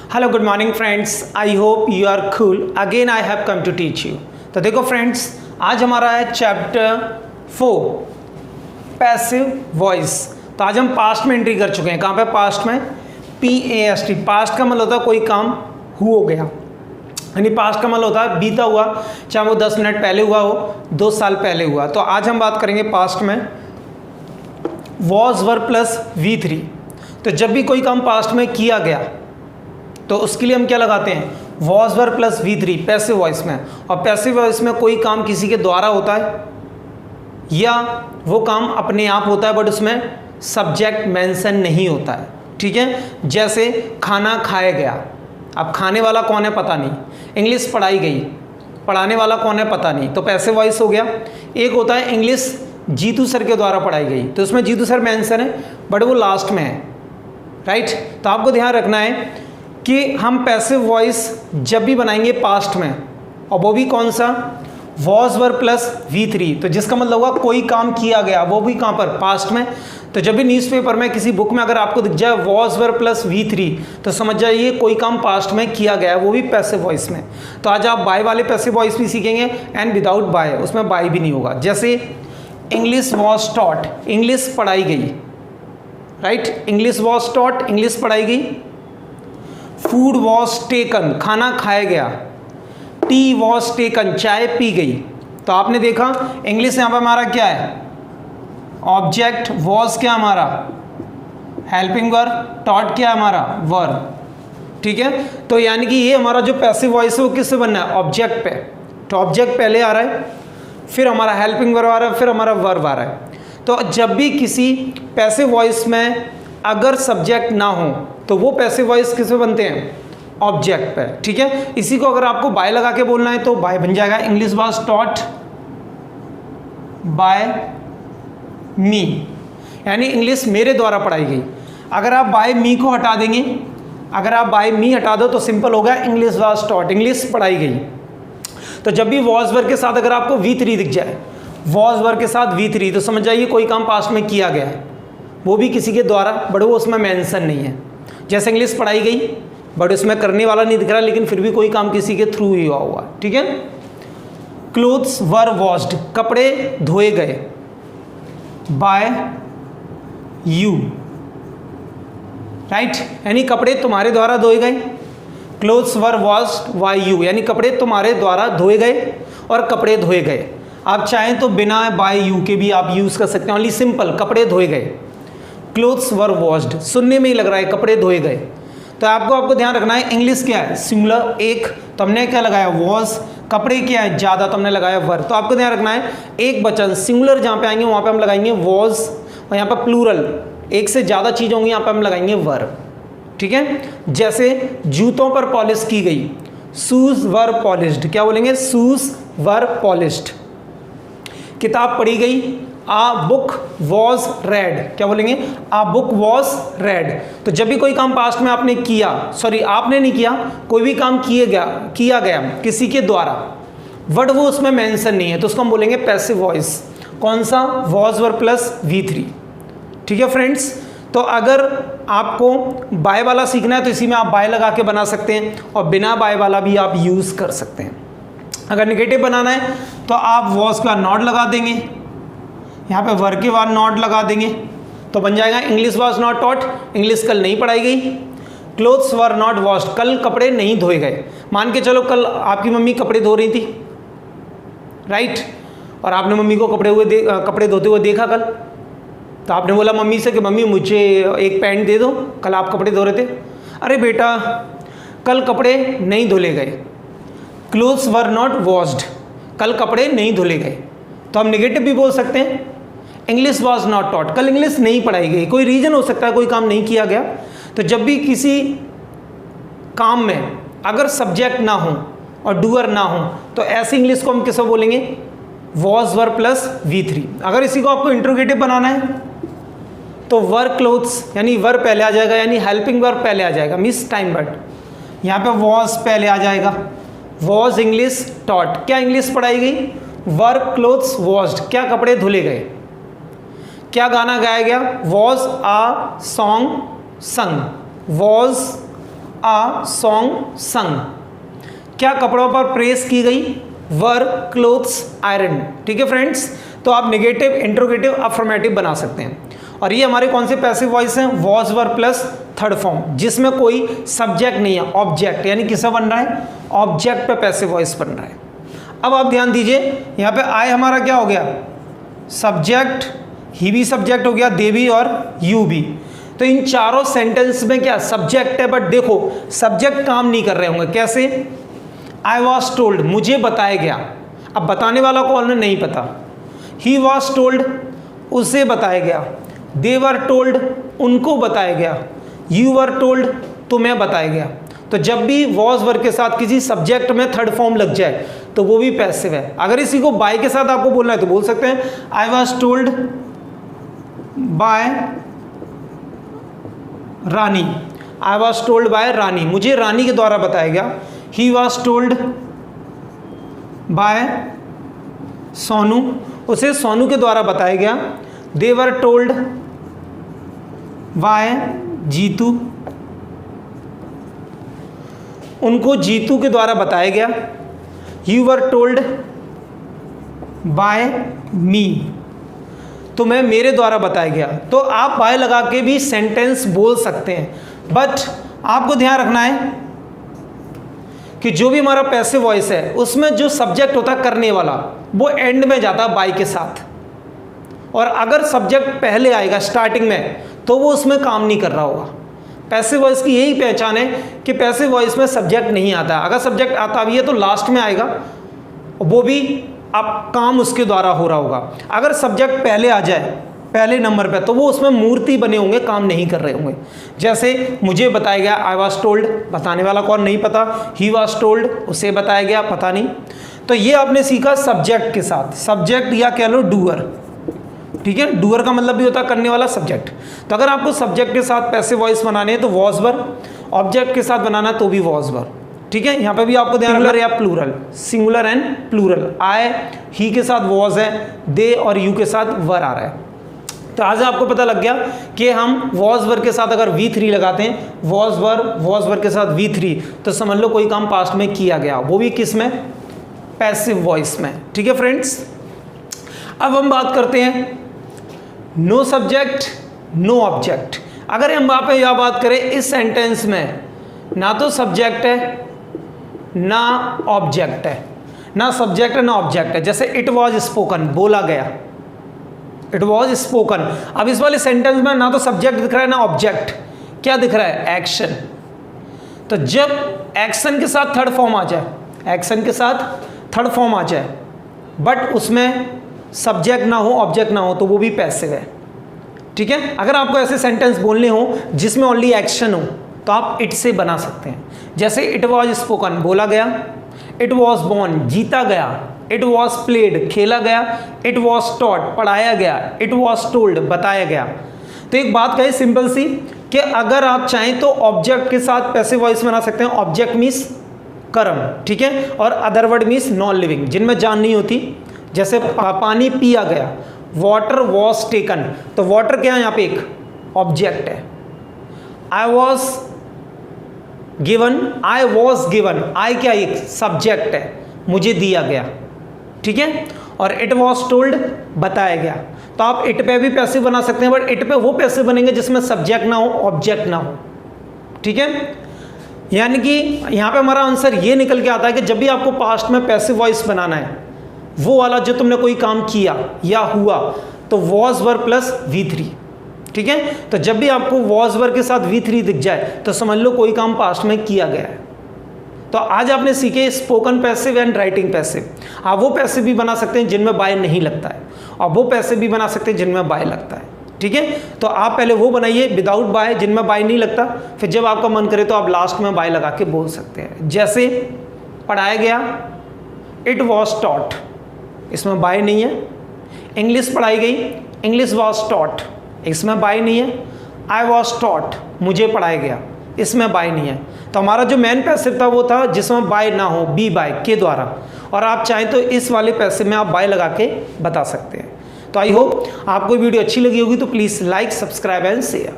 Hello good morning friends, I hope you are cool. Again I have come to teach you. तो देखो friends, आज हमारा है chapter 4 passive voice. तो आज हम पास्ट में एंट्री कर चुके हैं। कहाँ पे? पास्ट में। PAST, पास्ट का मतलब होता है कोई काम हो गया, यानी पास्ट का मतलब होता है बीता हुआ, चाहे वो 10 मिनट पहले हुआ हो, 2 साल पहले हुआ। तो आज हम बात करेंगे पास्ट में वॉज वर प्लस V3। तो जब भी कोई काम पास्ट में किया गया तो उसके लिए हम क्या लगाते हैं? Was were plus V3 passive voice में। और पैसिव वॉइस में कोई काम किसी के द्वारा होता है या वो काम अपने आप होता है, बट उसमें सब्जेक्ट मेंशन नहीं होता है। ठीक है, जैसे खाना खाया गया। अब खाने वाला कौन है पता नहीं, इंग्लिश पढ़ाई गई, पढ़ाने वाला कौन है पता नहीं, तो पैसिव वॉइस हो गया। एक होता है इंग्लिश जीतू सर के द्वारा पढ़ाई गई, तो उसमें जीतू सर मेंशन है बट वो लास्ट में है, राइट। तो आपको ध्यान रखना है कि हम पैसिव वॉइस जब भी बनाएंगे पास्ट में, और वो भी कौन सा? Was were plus V3। तो जिसका मतलब हुआ कोई काम किया गया, वो भी कहाँ पर? पास्ट में। तो जब भी न्यूज़पेपर में किसी बुक में अगर आपको दिख जाए वॉज वर प्लस V3 तो समझ जाइए कोई काम पास्ट में किया गया है, वो भी पैसिव वॉइस में। तो आज आप बाय वाले पैसिव वॉइस भी सीखेंगे एंड विदाउट बाय, उसमें बाय भी नहीं होगा। जैसे इंग्लिश वॉज टॉट, इंग्लिश पढ़ाई गई, right. English was taught, English पढ़ाई गई। फूड वॉज टेकन, खाना खाया गया। टी वॉज टेकन, चाय पी गई। तो आपने देखा इंग्लिश यहाँ पर हमारा क्या है? ऑब्जेक्ट। वॉज क्या हमारा? Helping verb. टॉट क्या हमारा? वर्ब। ठीक है, तो यानी कि ये हमारा जो पैसिव वॉइस है वो किससे बनना है? ऑब्जेक्ट पे। तो ऑब्जेक्ट पहले आ रहा है, फिर हमारा हेल्पिंग वर्ब आ रहा है, फिर हमारा वर्ब आ रहा है। तो जब भी किसी पैसिव वॉइस में अगर सब्जेक्ट ना हो तो वो पैसिव वॉइस किस पे बनते हैं? ऑब्जेक्ट पे। ठीक है, इसी को अगर आपको बाय लगा के बोलना है तो बाय बन जाएगा। इंग्लिश वाज टॉट बाय मी, यानी इंग्लिश मेरे द्वारा पढ़ाई गई। अगर आप बाय मी को हटा देंगे, अगर आप बाय मी हटा दो तो सिंपल हो गया इंग्लिश वाज टॉट, इंग्लिश पढ़ाई गई। तो जब भी वॉज वर के साथ अगर आपको V3 दिख जाए, वॉज वर के साथ V3, तो समझ जाइए कोई काम पास्ट में किया गया है, वो भी किसी के द्वारा, बट वो उसमें मेंशन नहीं है। जैसे इंग्लिश पढ़ाई गई बट उसमें करने वाला नहीं दिख रहा, लेकिन फिर भी कोई काम किसी के थ्रू ही हुआ। ठीक है। क्लोथ्स वर वॉश्ड, कपड़े धोए गए बाय यू, राइट, यानी कपड़े तुम्हारे द्वारा धोए गए। Clothes were washed bye you, यानी कपड़े तुम्हारे द्वारा धोए गए और कपड़े धोए गए। आप चाहें तो बिना बाय यू के भी आप यूज कर सकते हैं, ओनली सिंपल कपड़े धोए गए। क्लोथ्स वर वॉश्ड, सुनने में ही लग रहा है कपड़े धोए गए। तो आपको ध्यान रखना है इंग्लिश क्या है? सिंगुलर एक, तो हमने क्या लगाया? वॉज। कपड़े क्या है? ज़्यादा, तो हमने लगाया वर। तो आपको ध्यान रखना है एक वचन सिंगुलर जहाँ पे आएंगे वहाँ पे हम लगाएंगे वॉज, और यहाँ पे प्लूरल एक से ज़्यादा चीज़ होंगी यहाँ पे हम लगाएंगे वर। ठीक है, जैसे जूतों पर पॉलिश की गई, शूज वर पॉलिश्ड। क्या बोलेंगे? शूज वर पॉलिश्ड। किताब पढ़ी गई, आ बुक वॉज रेड। क्या बोलेंगे? आ बुक वॉज रेड। तो जब भी कोई काम पास्ट में आपने किया, सॉरी आपने नहीं किया, कोई भी काम किया गया किसी के द्वारा, बट वो उसमें मेंशन नहीं है, तो उसको हम बोलेंगे पैसिव वॉइस। कौन सा? Was were plus V3। ठीक है फ्रेंड्स, तो अगर आपको बाय वाला सीखना है तो इसी में आप बाय लगा के बना सकते हैं, और बिना बाय वाला भी आप यूज़ कर सकते हैं। अगर निगेटिव बनाना है तो आप वॉज का नॉट लगा देंगे, यहाँ पे वर के बाद नॉट लगा देंगे, तो बन जाएगा English was not taught, English कल नहीं पढ़ाई गई। क्लोथ्स वर नॉट वॉश्ड, कल कपड़े नहीं धोए गए। मान के चलो कल आपकी मम्मी कपड़े धो रही थी, राइट, और आपने मम्मी को कपड़े धोते हुए देखा कल, तो आपने बोला मम्मी से कि मम्मी मुझे एक पैंट दे दो, कल आप कपड़े धो रहे थे। अरे बेटा कल कपड़े नहीं धुले गए, क्लोथ्स वर नॉट वॉश्ड, कल कपड़े नहीं धुले गए। तो हम निगेटिव भी बोल सकते हैं इंग्लिश वॉज नॉट टॉट, कल इंग्लिश नहीं पढ़ाई गई। कोई रीजन हो सकता है, कोई काम नहीं किया गया। तो जब भी किसी काम में अगर सब्जेक्ट ना हो और डूअर ना हो तो ऐसी इंग्लिश को हम किसको बोलेंगे? Was were plus V3। अगर इसी को आपको इंट्रोगेटिव बनाना है तो वर क्लोथ्स, यानी वर पहले आ जाएगा, यानी हेल्पिंग वर्ब पहले आ जाएगा, मिस टाइम बट यहाँ पे वॉज पहले आ जाएगा। वॉज इंग्लिश टॉट, क्या इंग्लिश पढ़ाई गई? वर क्लोथ्स वॉश्ड, क्या कपड़े धुले गए। क्या गाना गाया गया? वॉज आ सॉन्ग संग, वॉज अ सॉन्ग संग। क्या कपड़ों पर प्रेस की गई? वर क्लोथ्स आयरन। ठीक है फ्रेंड्स, तो आप नेगेटिव, इंट्रोगेटिव, अफर्मेटिव बना सकते हैं। और ये हमारे कौन से पैसिव वॉइस हैं? Was, were plus third form, जिसमें कोई सब्जेक्ट नहीं है, ऑब्जेक्ट, यानी किससे बन रहा है? ऑब्जेक्ट पे पैसिव वॉइस बन रहा है। अब आप ध्यान दीजिए, यहाँ पे आई हमारा क्या हो गया? सब्जेक्ट, ही भी सब्जेक्ट हो गया, दे भी और यू भी। तो इन चारों सेंटेंस में क्या सब्जेक्ट है, बट देखो सब्जेक्ट काम नहीं कर रहे होंगे। कैसे? आई वॉज टोल्ड, मुझे बताया गया। अब बताने वाला कौन है नहीं पता। ही वॉज टोल्ड, उसे बताया गया। दे वर टोल्ड, उनको बताया गया। यू वर टोल्ड, तुम्हें बताया गया। तो जब भी वॉज वर्ग के साथ किसी सब्जेक्ट में थर्ड फॉर्म लग जाए तो वो भी पैसिव है। अगर इसी को बाय के साथ आपको बोलना है तो बोल सकते हैं I was told by Rani. I was told by Rani, मुझे रानी के द्वारा बताया गया। He was told by Sonu, उसे सोनू के द्वारा बताया गया। They were told by Jeetu, उनको जीतू के द्वारा बताया गया। You were told by me, तुम्हें मेरे द्वारा बताया गया। तो आप बाय लगा के भी सेंटेंस बोल सकते हैं, बट आपको ध्यान रखना है कि जो भी हमारा पैसिव वॉइस है उसमें जो सब्जेक्ट होता है करने वाला, वो एंड में जाता है बाय के साथ। और अगर सब्जेक्ट पहले आएगा स्टार्टिंग में तो वो उसमें काम नहीं कर रहा होगा। पैसिव वॉइस की यही पहचान है कि पैसिव वॉइस में सब्जेक्ट नहीं आता। अगर सब्जेक्ट आता भी है तो लास्ट में आएगा, वो भी आप काम उसके द्वारा हो रहा होगा। अगर सब्जेक्ट पहले आ जाए पहले नंबर पे तो वो उसमें मूर्ति बने होंगे, काम नहीं कर रहे होंगे। जैसे मुझे बताया गया, आई वॉज टोल्ड, बताने वाला कौन नहीं पता। ही वॉज टोल्ड, उसे बताया गया, पता नहीं। तो ये आपने सीखा सब्जेक्ट के साथ, सब्जेक्ट या कह लो डूअर। ठीक है, डूअर का मतलब भी होता है करने वाला, सब्जेक्ट। तो अगर आपको सब्जेक्ट के साथ पैसिव वॉइस बनाने हैं तो वॉज वर, ऑब्जेक्ट के साथ बनाना तो भी वॉज वर। ठीक है, यहाँ पे भी आपको ध्यान रखना या प्लूरल, सिंगुलर एंड प्लूरल। आई, ही के साथ वॉज है, दे और यू के साथ वर आ रहा है। तो आज आपको पता लग गया कि हम वॉज वर के साथ अगर V3 लगाते हैं, वॉज वर के साथ V3, तो समझ लो कोई काम पास्ट में किया गया, वो भी किस में? पैसिव वॉइस में। ठीक है फ्रेंड्स, अब हम बात करते हैं नो सब्जेक्ट नो ऑब्जेक्ट। अगर हम वहाँ पे यह बात करें इस सेंटेंस में ना तो सब्जेक्ट है ना ऑब्जेक्ट है, ना सब्जेक्ट है ना ऑब्जेक्ट है। जैसे इट वॉज स्पोकन, बोला गया, इट वॉज स्पोकन। अब इस वाले सेंटेंस में ना तो सब्जेक्ट दिख रहा है ना ऑब्जेक्ट, क्या दिख रहा है? एक्शन। तो जब एक्शन के साथ थर्ड फॉर्म आ जाए, एक्शन के साथ थर्ड फॉर्म आ जाए बट उसमें सब्जेक्ट ना हो, ऑब्जेक्ट ना हो, तो वो भी पैसिव है। ठीक है, अगर आपको ऐसे सेंटेंस बोलने हो जिसमें ओनली एक्शन हो तो आप इट से बना सकते हैं। जैसे इट वॉज स्पोकन, बोला गया। इट वॉज बोर्न, जीता गया। इट वॉज प्लेड, खेला गया। इट वॉज टॉट, पढ़ाया गया। इट वॉज टोल्ड, बताया गया। तो एक बात कही सिंपल सी कि अगर आप चाहें तो ऑब्जेक्ट के साथ पैसिव वॉइस बना सकते हैं। ऑब्जेक्ट मीन्स कर्म, ठीक है, और other word means non living, जिनमें जान नहीं होती। जैसे पानी पिया गया, वाटर वॉज टेकन, तो वाटर क्या है? यहाँ पे एक ऑब्जेक्ट है। I was given, I was given, I क्या? एक सब्जेक्ट है, मुझे दिया गया। ठीक है, और इट वॉज टोल्ड, बताया गया। तो आप इट पे भी पैसिव बना सकते हैं, बट इट पे वो पैसिव बनेंगे जिसमें सब्जेक्ट ना हो, ऑब्जेक्ट ना हो। ठीक है, यानी कि यहाँ पे हमारा आंसर ये निकल के आता है कि जब भी आपको पास्ट में पैसिव वॉइस बनाना है, वो वाला जो तुमने कोई काम किया या हुआ, तो वॉज वर प्लस V3। ठीक है, तो जब भी आपको वॉज वर के साथ V3 दिख जाए तो समझ लो कोई काम पास्ट में किया गया है। तो आज आपने सीखे spoken passive and writing passive. आप वो पैसिव भी बना सकते हैं जिनमें बाय नहीं लगता है, और वो पैसिव भी बना सकते हैं जिनमें बाय लगता है। ठीक है, तो आप पहले वो बनाइए विदाउट बाय, जिनमें बाय नहीं लगता, फिर जब आपका मन करे तो आप लास्ट में बाय लगा के बोल सकते हैं। जैसे पढ़ाया गया, इट वॉज टॉट, इसमें बाय नहीं है। इंग्लिश पढ़ाई गई, इंग्लिश वॉज टॉट, इसमें बाय नहीं है। आई वॉज टॉट, मुझे पढ़ाया गया, इसमें बाय नहीं है। तो हमारा जो मेन पैसिव था वो था जिसमें बाय ना हो, बी बाय के द्वारा। और आप चाहें तो इस वाले पैसिव में आप बाय लगा के बता सकते हैं। तो आई होप आपको वीडियो अच्छी लगी होगी, तो please like, subscribe and share.